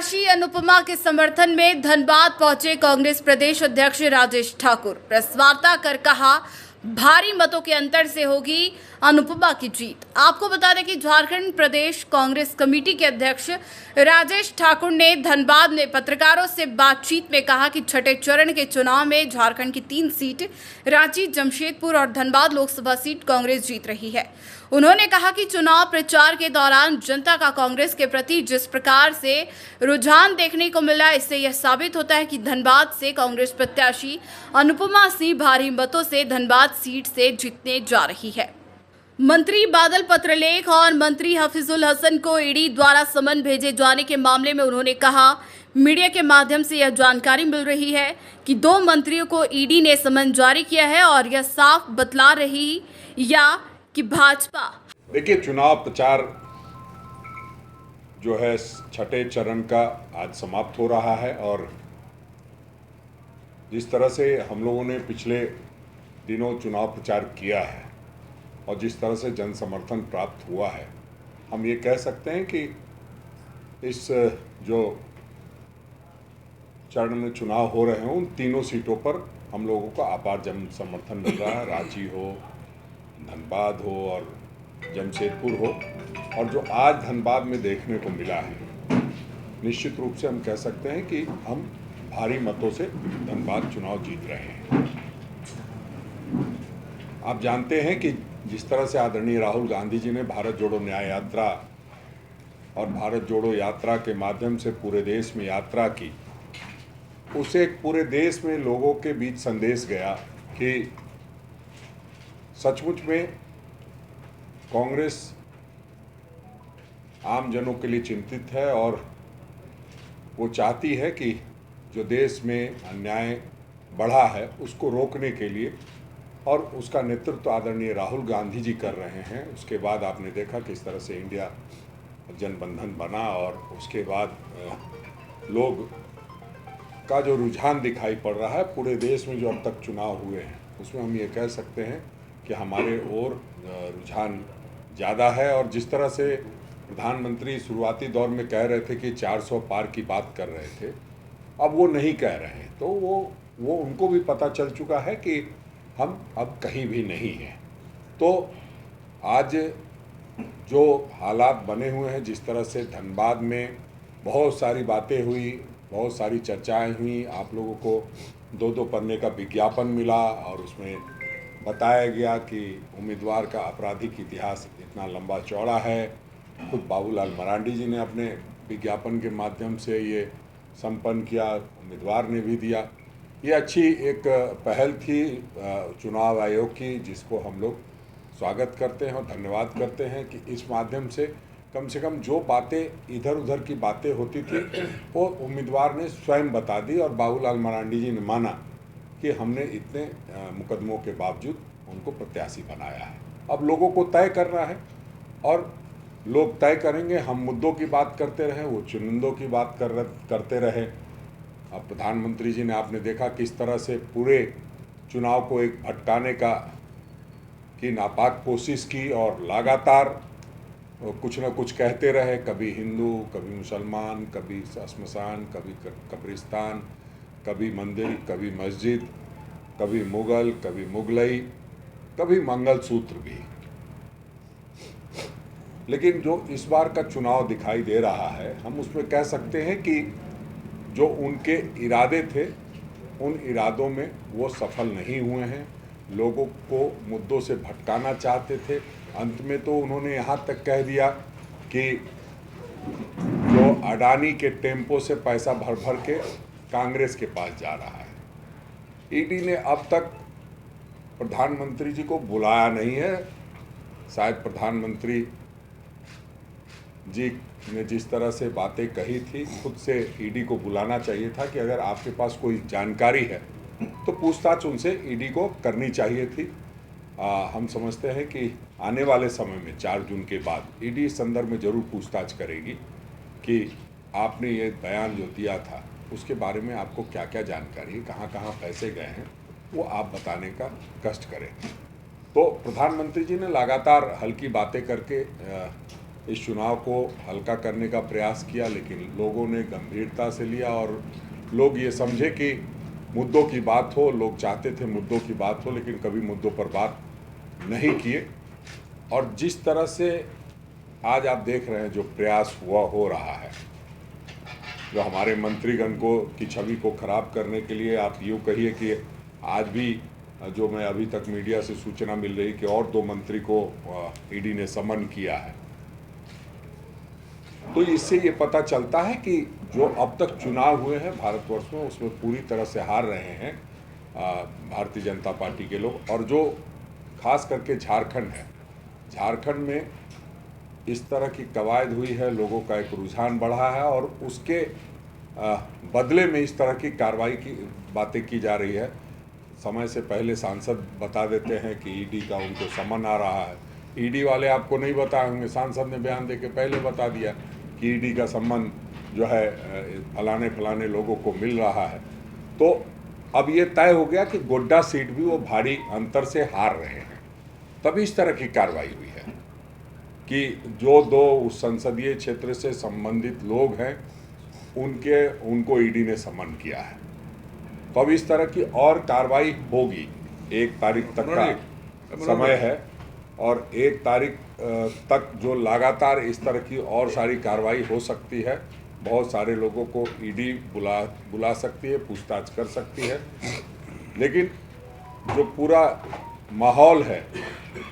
प्रत्याशी अनुपमा के समर्थन में धनबाद पहुंचे कांग्रेस प्रदेश अध्यक्ष राजेश ठाकुर। प्रेस वार्ता कर कहा, भारी मतों के अंतर से होगी अनुपमा की जीत। आपको बता दें कि झारखंड प्रदेश कांग्रेस कमेटी के अध्यक्ष राजेश ठाकुर ने धनबाद में पत्रकारों से बातचीत में कहा कि छठे चरण के चुनाव में झारखंड की 3 सीट रांची, जमशेदपुर और धनबाद लोकसभा सीट कांग्रेस जीत रही है। उन्होंने कहा कि चुनाव प्रचार के दौरान जनता का कांग्रेस के प्रति जिस प्रकार से रुझान देखने को मिला, इससे यह साबित होता है कि धनबाद से कांग्रेस प्रत्याशी अनुपमा सिंह भारी मतों से धनबाद सीट से जीतने जा रही है। मंत्री बादल पत्रलेख और मंत्री हफीजुल हसन को ईडी द्वारा समन भेजे जाने के मामले में उन्होंने कहा, मीडिया के माध्यम से यह जानकारी मिल रही है कि 2 मंत्रियों को ईडी ने समन जारी किया है और यह साफ बतला रही या कि भाजपा। देखिए, चुनाव प्रचार जो है छठे चरण का आज समाप्त हो रहा है और जिस तरह से हम लोगों ने पिछले दिनों चुनाव प्रचार किया है और जिस तरह से जन समर्थन प्राप्त हुआ है, हम ये कह सकते हैं कि इस जो चरण में चुनाव हो रहे हैं उन तीनों सीटों पर हम लोगों को अपार जन समर्थन मिल रहा है। रांची हो, धनबाद हो और जमशेदपुर हो, और जो आज धनबाद में देखने को मिला है, निश्चित रूप से हम कह सकते हैं कि हम भारी मतों से धनबाद चुनाव जीत रहे हैं। आप जानते हैं कि जिस तरह से आदरणीय राहुल गांधी जी ने भारत जोड़ो न्याय यात्रा और भारत जोड़ो यात्रा के माध्यम से पूरे देश में यात्रा की, उसे पूरे देश में लोगों के बीच संदेश गया कि सचमुच में कांग्रेस आम जनों के लिए चिंतित है और वो चाहती है कि जो देश में अन्याय बढ़ा है उसको रोकने के लिए, और उसका नेतृत्व आदरणीय राहुल गांधी जी कर रहे हैं। उसके बाद आपने देखा किस तरह से इंडिया जनबंधन बना और उसके बाद लोग का जो रुझान दिखाई पड़ रहा है पूरे देश में, जो अब तक चुनाव हुए हैं उसमें हम ये कह सकते हैं कि हमारे ओर रुझान ज़्यादा है। और जिस तरह से प्रधानमंत्री शुरुआती दौर में कह रहे थे कि 400 पार की बात कर रहे थे, अब वो नहीं कह रहे हैं, तो वो उनको भी पता चल चुका है कि हम अब कहीं भी नहीं हैं। तो आज जो हालात बने हुए हैं, जिस तरह से धनबाद में बहुत सारी बातें हुई, बहुत सारी चर्चाएं हुई, आप लोगों को 2-2 पन्ने का विज्ञापन मिला और उसमें बताया गया कि उम्मीदवार का आपराधिक इतिहास इतना लंबा चौड़ा है। खुद बाबूलाल मरांडी जी ने अपने विज्ञापन के माध्यम से ये संपन्न किया, उम्मीदवार ने भी दिया। ये अच्छी एक पहल थी चुनाव आयोग की, जिसको हम लोग स्वागत करते हैं और धन्यवाद करते हैं कि इस माध्यम से कम जो बातें इधर उधर की बातें होती थी वो उम्मीदवार ने स्वयं बता दी और बाबूलाल मरांडी जी ने माना कि हमने इतने मुकदमों के बावजूद उनको प्रत्याशी बनाया है। अब लोगों को तय करना है और लोग तय करेंगे। हम मुद्दों की बात करते रहे, वो चुनिंदों की बात करते रहे। अब प्रधानमंत्री जी ने आपने देखा किस तरह से पूरे चुनाव को एक भटकाने की नापाक कोशिश की और लगातार कुछ न कुछ कहते रहे, कभी हिंदू, कभी मुसलमान, कभी श्मशान, कभी कब्रिस्तान, कभी मंदिर, कभी मस्जिद, कभी मुगल, कभी मुगलई, कभी मंगलसूत्र भी। लेकिन जो इस बार का चुनाव दिखाई दे रहा है, हम उसमें कह सकते हैं कि जो उनके इरादे थे उन इरादों में वो सफल नहीं हुए हैं। लोगों को मुद्दों से भटकाना चाहते थे। अंत में तो उन्होंने यहाँ तक कह दिया कि जो अडानी के टेम्पो से पैसा भर भर के कांग्रेस के पास जा रहा है। ईडी ने अब तक प्रधानमंत्री जी को बुलाया नहीं है। शायद प्रधानमंत्री जी ने जिस तरह से बातें कही थी, खुद से ईडी को बुलाना चाहिए था कि अगर आपके पास कोई जानकारी है तो पूछताछ उनसे ईडी को करनी चाहिए थी। हम समझते हैं कि आने वाले समय में 4 जून के बाद ईडी इस संदर्भ में ज़रूर पूछताछ करेगी कि आपने ये बयान जो दिया था उसके बारे में आपको क्या क्या जानकारी है, कहाँ कहाँ पैसे गए हैं, वो आप बताने का कष्ट करें। तो प्रधानमंत्री जी ने लगातार हल्की बातें करके इस चुनाव को हल्का करने का प्रयास किया, लेकिन लोगों ने गंभीरता से लिया और लोग ये समझे कि मुद्दों की बात हो, लोग चाहते थे मुद्दों की बात हो, लेकिन कभी मुद्दों पर बात नहीं किए। और जिस तरह से आज आप देख रहे हैं जो प्रयास हो रहा है, जो हमारे मंत्रीगण को की छवि को खराब करने के लिए, आप यूँ कहिए कि आज भी जो मैं अभी तक मीडिया से सूचना मिल रही कि और 2 मंत्री को ईडी ने समन किया है। तो इससे ये पता चलता है कि जो अब तक चुनाव हुए हैं भारतवर्ष में, उसमें पूरी तरह से हार रहे हैं भारतीय जनता पार्टी के लोग। और जो खास करके झारखंड है, झारखंड में इस तरह की कवायद हुई है, लोगों का एक रुझान बढ़ा है और उसके बदले में इस तरह की कार्रवाई की बातें की जा रही है। समय से पहले सांसद बता देते हैं कि ईडी का उनको समन आ रहा है। ईडी वाले आपको नहीं बताए होंगे, सांसद ने बयान देके पहले बता दिया कि ईडी का सम्मान जो है फलाने लोगों को मिल रहा है। तो अब ये तय हो गया कि गोड्डा सीट भी वो भारी अंतर से हार रहे हैं। तभी इस तरह की कार्रवाई हुई है कि जो 2 उस संसदीय क्षेत्र से संबंधित लोग हैं उनको ईडी ने समन किया है। तो अब इस तरह की और कार्रवाई होगी। 1 तारीख तक का समय है और 1 तारीख तक जो लगातार इस तरह की और सारी कार्रवाई हो सकती है। बहुत सारे लोगों को ईडी बुला सकती है, पूछताछ कर सकती है, लेकिन जो पूरा माहौल है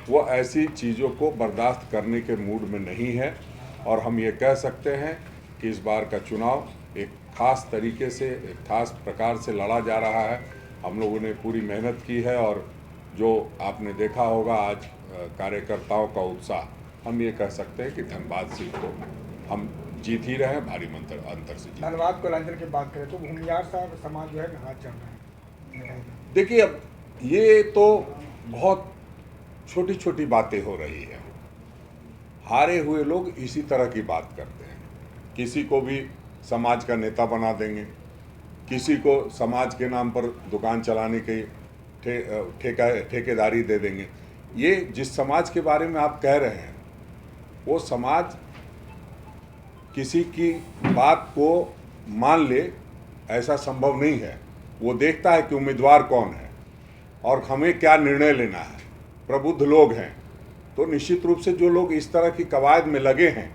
वो ऐसी चीज़ों को बर्दाश्त करने के मूड में नहीं है। और हम ये कह सकते हैं कि इस बार का चुनाव एक खास तरीके से, एक खास प्रकार से लड़ा जा रहा है। हम लोगों ने पूरी मेहनत की है और जो आपने देखा होगा आज कार्यकर्ताओं का उत्साह, हम ये कह सकते हैं कि धनबाद सीट को हम जीत ही रहे हैं, भारी अंतर से जीत। धनबाद कोलांचल की बात करें तो भूमियार साहब समाज जो है कहाँ चल रहा है? देखिए, अब ये तो बहुत छोटी छोटी बातें हो रही है। हारे हुए लोग इसी तरह की बात करते हैं। किसी को भी समाज का नेता बना देंगे, किसी को समाज के नाम पर दुकान चलाने की ठेकेदारी दे देंगे। ये जिस समाज के बारे में आप कह रहे हैं, वो समाज किसी की बात को मान ले ऐसा संभव नहीं है। वो देखता है कि उम्मीदवार कौन है और हमें क्या निर्णय लेना है। प्रबुद्ध लोग हैं, तो निश्चित रूप से जो लोग इस तरह की कवायद में लगे हैं,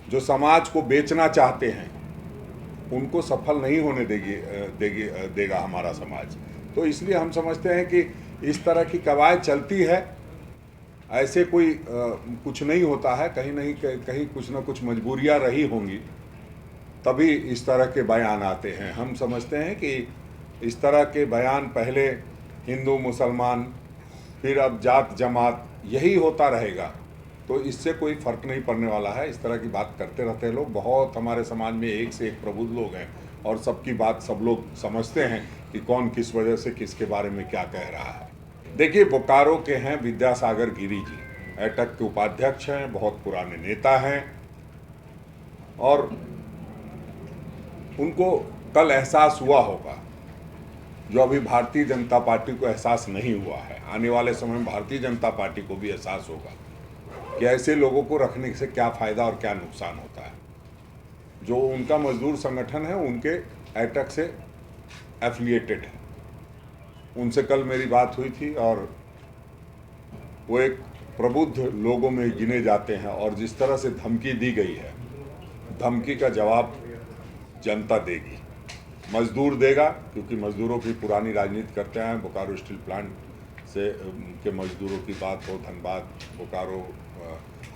जो समाज को बेचना चाहते हैं, उनको सफल नहीं होने देगा हमारा समाज। तो इसलिए हम समझते हैं कि इस तरह की कवायद चलती है, ऐसे कोई कुछ नहीं होता है। कहीं कुछ ना कुछ मजबूरियां रही होंगी, तभी इस तरह के बयान आते हैं। हम समझते हैं कि इस तरह के बयान पहले हिंदू मुसलमान, फिर अब जात जमात, यही होता रहेगा। तो इससे कोई फ़र्क नहीं पड़ने वाला है। इस तरह की बात करते रहते हैं लोग। बहुत हमारे समाज में एक से एक प्रबुद्ध लोग हैं और सबकी बात सब लोग समझते हैं कि कौन किस वजह से किसके बारे में क्या कह रहा है। देखिए, बोकारो के हैं विद्यासागर गिरी जी, एटक के उपाध्यक्ष हैं, बहुत पुराने नेता हैं और उनको कल एहसास हुआ होगा, जो अभी भारतीय जनता पार्टी को एहसास नहीं हुआ है। आने वाले समय में भारतीय जनता पार्टी को भी एहसास होगा कि ऐसे लोगों को रखने से क्या फ़ायदा और क्या नुकसान होता है। जो उनका मजदूर संगठन है, उनके एटक से एफिलिएटेड है। उनसे कल मेरी बात हुई थी और वो एक प्रबुद्ध लोगों में गिने जाते हैं। और जिस तरह से धमकी दी गई है, धमकी का जवाब जनता देगी, मजदूर देगा, क्योंकि मजदूरों की पुरानी राजनीति करते हैं। बोकारो स्टील प्लांट से के मजदूरों की बात हो, धनबाद, बोकारो,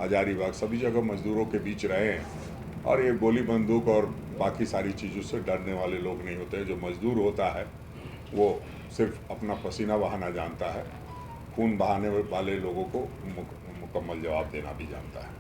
हजारीबाग, सभी जगह मजदूरों के बीच रहे हैं। और ये गोली बंदूक और बाकी सारी चीज़ों से डरने वाले लोग नहीं होते। जो मजदूर होता है वो सिर्फ अपना पसीना बहाना जानता है, खून बहाने वाले लोगों को मुकम्मल जवाब देना भी जानता है।